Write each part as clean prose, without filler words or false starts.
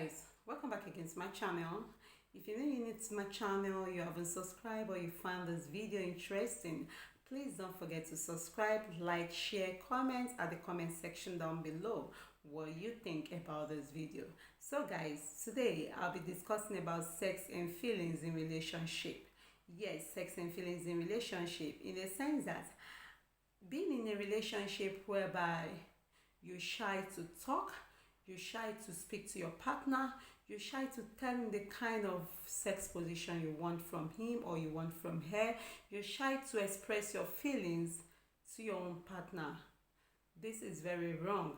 guys, welcome back again to my channel. If you're new to my channel, you haven't subscribed, or you find this video interesting, please don't forget to subscribe, like, share, comment at the comment section down below what you think about this video. So guys, today I'll be discussing about sex and feelings in relationship. Yes, sex and feelings in relationship, in the sense that being in a relationship whereby you're shy to talk, you're shy to speak to your partner, you're shy to tell him the kind of sex position you want from him or you want from her, you're shy to express your feelings to your own partner. This is very wrong.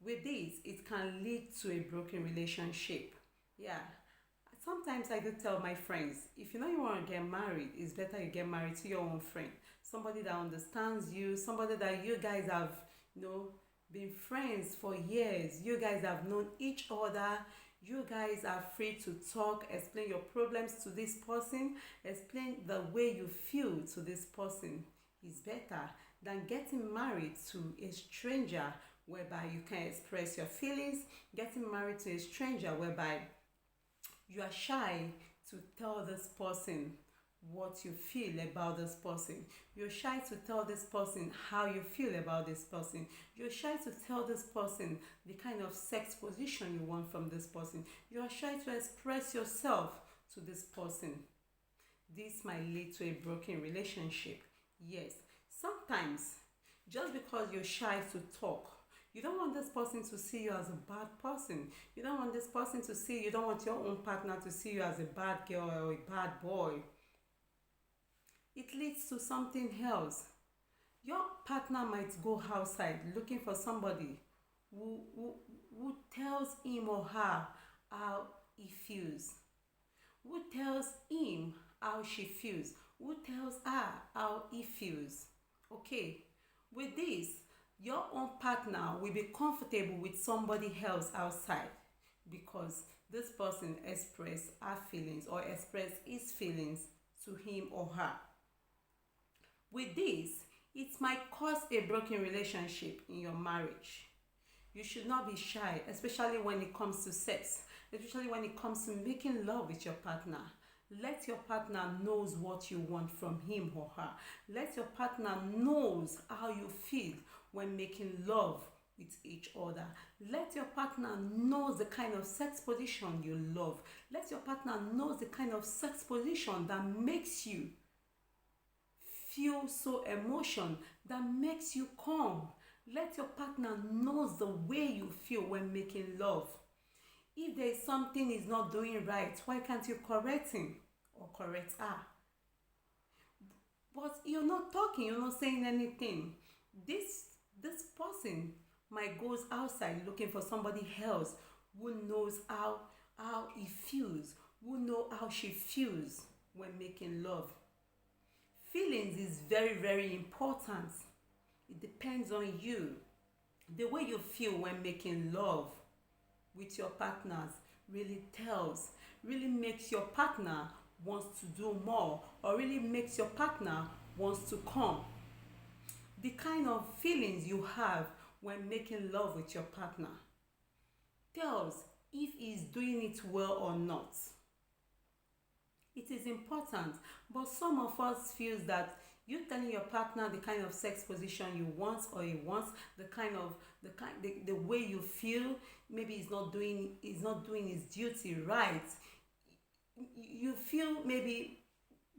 With this, it can lead to a broken relationship. Yeah. Sometimes I do tell my friends, if you know you want to get married, it's better you get married to your own friend. Somebody that understands you, somebody that you guys have, been friends for years. You guys have known each other. You guys are free to talk, explain your problems to this person, explain the way you feel to this person. Is better than getting married to a stranger whereby you can express your feelings, getting married to a stranger whereby you are shy to tell this person what you feel about this person. You're shy to tell this person how you feel about this person. You're shy to tell this person the kind of sex position you want from this person. You are shy to express yourself to this person. This might lead to a broken relationship. Yes, sometimes just because you're shy to talk, you don't want this person to see you as a bad person. You don't want this person to see, you don't want your own partner to see you as a bad girl or a bad boy. It leads to something else. Your partner might go outside looking for somebody who tells him or her how he feels, who tells him how she feels, who tells her how he feels. Okay, with this, your own partner will be comfortable with somebody else outside because this person expressed her feelings or expressed his feelings to him or her. With this, it might cause a broken relationship in your marriage. You should not be shy, especially when it comes to sex, especially when it comes to making love with your partner. Let your partner knows what you want from him or her. Let your partner knows how you feel when making love with each other. Let your partner knows the kind of sex position you love. Let your partner knows the kind of sex position that makes you feel so emotion, that makes you calm. Let your partner knows the way you feel when making love. If there is something he's not doing right, why can't you correct him or correct her? But you're not talking, you're not saying anything. This person might goes outside looking for somebody else who knows how he feels, who know how she feels when making love. Feelings is very, very important. It depends on you. The way you feel when making love with your partners really makes your partner wants to do more, or really makes your partner wants to come. The kind of feelings you have when making love with your partner tells if he's doing it well or not. It is important, but some of us feels that you telling your partner the kind of sex position you want or he wants, the way you feel, maybe he's not doing his duty right. You feel maybe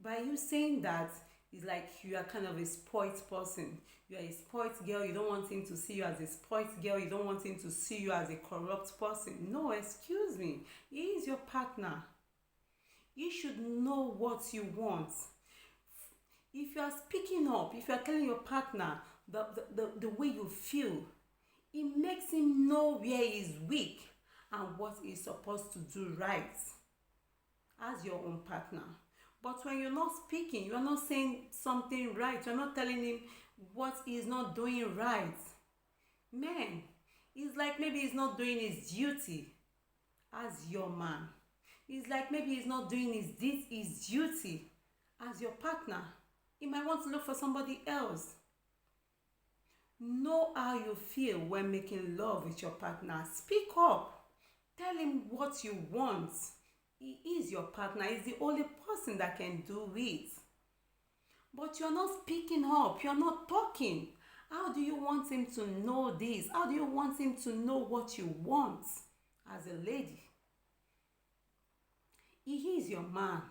by you saying that, it's like you are kind of a spoilt person. You are a spoilt girl. You don't want him to see you as a spoilt girl. You don't want him to see you as a corrupt person. No, excuse me. He is your partner. You should know what you want. If you are speaking up, if you are telling your partner the way you feel, it makes him know where he is weak and what he's supposed to do right as your own partner. But when you're not speaking, you're not saying something right, you're not telling him what he's not doing right, man, it's like maybe he's not doing his duty as your man. It's like maybe he's not doing his duty as your partner. He might want to look for somebody else. Know how you feel when making love with your partner. Speak up. Tell him what you want. He is your partner. He's the only person that can do it. But you're not speaking up. You're not talking. How do you want him to know this? How do you want him to know what you want as a lady? He is your man.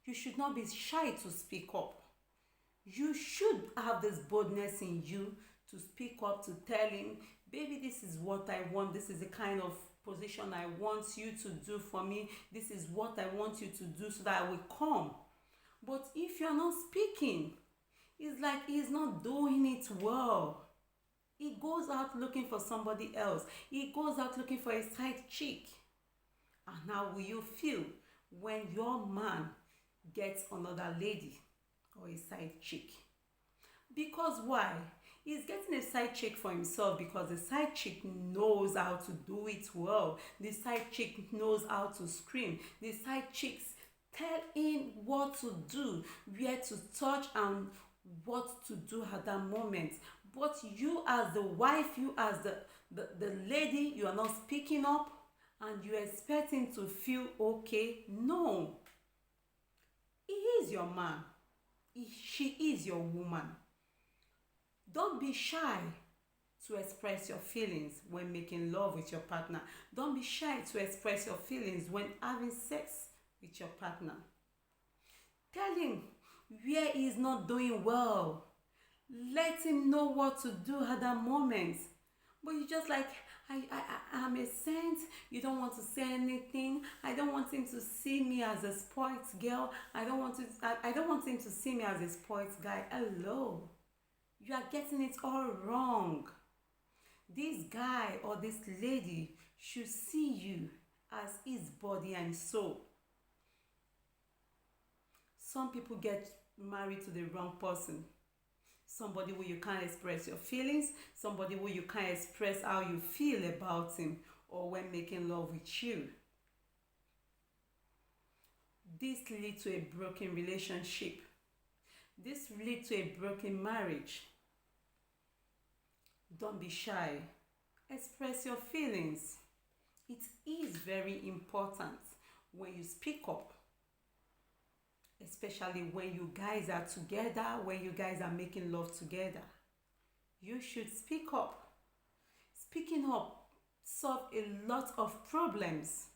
You should not be shy to speak up. You should have this boldness in you to speak up, to tell him, baby, this is what I want. This is the kind of position I want you to do for me. This is what I want you to do so that I will come. But if you're not speaking, it's like he's not doing it well. He goes out looking for somebody else. He goes out looking for a side chick. And how will you feel when your man gets another lady or a side chick? Because why? He's getting a side chick for himself because the side chick knows how to do it well. The side chick knows how to scream. The side chicks tell him what to do, where to touch, and what to do at that moment. But you as the wife, you as the lady, you are not speaking up and you expect him to feel okay. No. He is your man. She is your woman. Don't be shy to express your feelings when making love with your partner. Don't be shy to express your feelings when having sex with your partner. Tell him where he is not doing well. Let him know what to do at that moment. But you just like, I'm a saint. You don't want to say anything. I don't want him to see me as a spoilt girl. I don't want him to see me as a spoilt guy. Hello. You are getting it all wrong. This guy or this lady should see you as his body and soul. Some people get married to the wrong person. Somebody who you can't express your feelings, somebody who you can't express how you feel about him or when making love with you. This leads to a broken relationship. This leads to a broken marriage. Don't be shy. Express your feelings. It is very important when you speak up, especially when you guys are together, when you guys are making love together. You should speak up. Speaking up solves a lot of problems.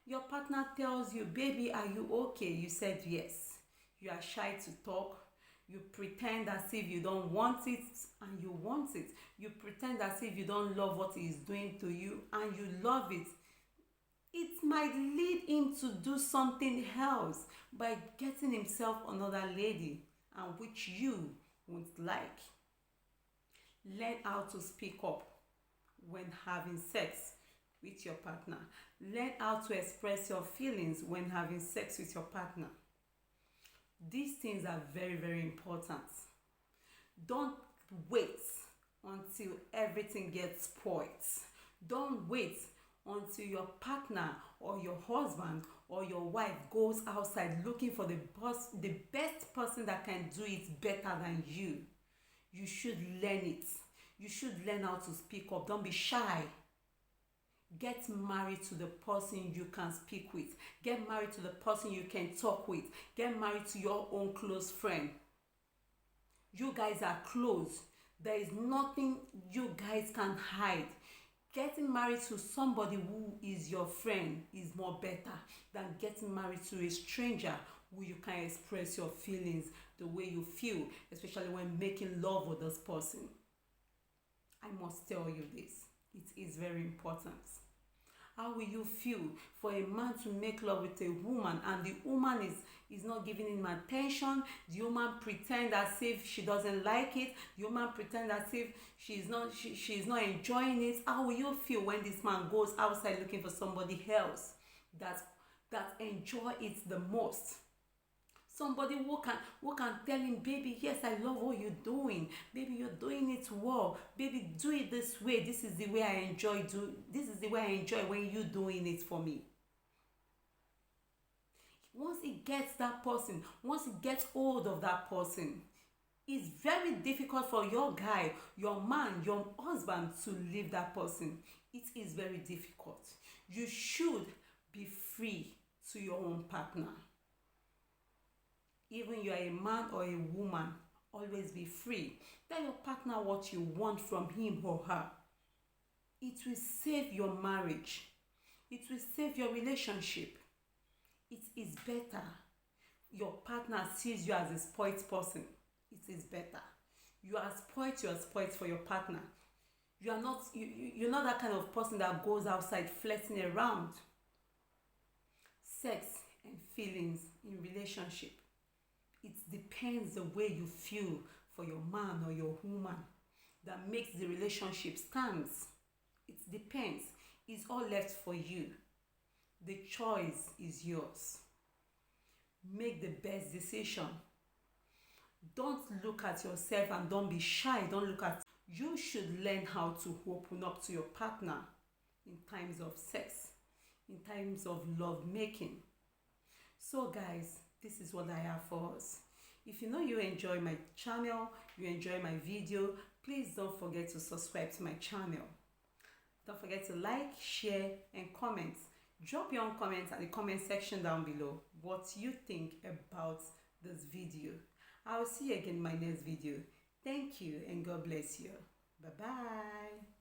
Your partner tells you, baby, are you okay? You said yes. You are shy to talk. You pretend as if you don't want it and you want it. You pretend as if you don't love what he is doing to you and you love it. It might lead him to do something else by getting himself another lady, and which you won't like. Learn how to speak up when having sex with your partner. Learn how to express your feelings when having sex with your partner. These things are very, very important. Don't wait until everything gets spoiled. Don't wait until your partner or your husband or your wife goes outside looking for the best person that can do it better than you. You should learn it. You should learn how to speak up. Don't be shy. Get married to the person you can speak with. Get married to the person you can talk with. Get married to your own close friend. You guys are close. There is nothing you guys can hide. Getting married to somebody who is your friend is more better than getting married to a stranger who you can express your feelings the way you feel, especially when making love with this person. I must tell you this. It is very important. How will you feel for a man to make love with a woman and the woman is not giving him attention? The woman pretend as if she doesn't like it. The woman pretend as if she's not enjoying it. How will you feel when this man goes outside looking for somebody else that enjoy it the most? Somebody who can tell him, baby, yes, I love what you're doing. Baby, you're doing it well. Baby, do it this way. This is the way I enjoy when you're doing it for me. Once he gets that person, once he gets hold of that person, it's very difficult for your guy, your man, your husband to leave that person. It is very difficult. You should be free to your own partner. Even you are a man or a woman, always be free. Tell your partner what you want from him or her. It will save your marriage. It will save your relationship. It is better. Your partner sees you as a spoilt person. It is better. You are spoilt for your partner. You're not that kind of person that goes outside flirting around. Sex and feelings in relationship, it depends the way you feel for your man or your woman that makes the relationship stands. It depends. It's all left for you. The choice is yours. Make the best decision. Don't look at yourself and don't be shy. Don't look at You should learn how to open up to your partner in times of sex, in times of love making. So guys, this is what I have for us. If you know you enjoy my channel, you enjoy my video, please don't forget to subscribe to my channel. Don't forget to like, share and comment. Drop your own comments at the comment section down below what you think about this video. I will see you again in my next video. Thank you and God bless you. Bye bye.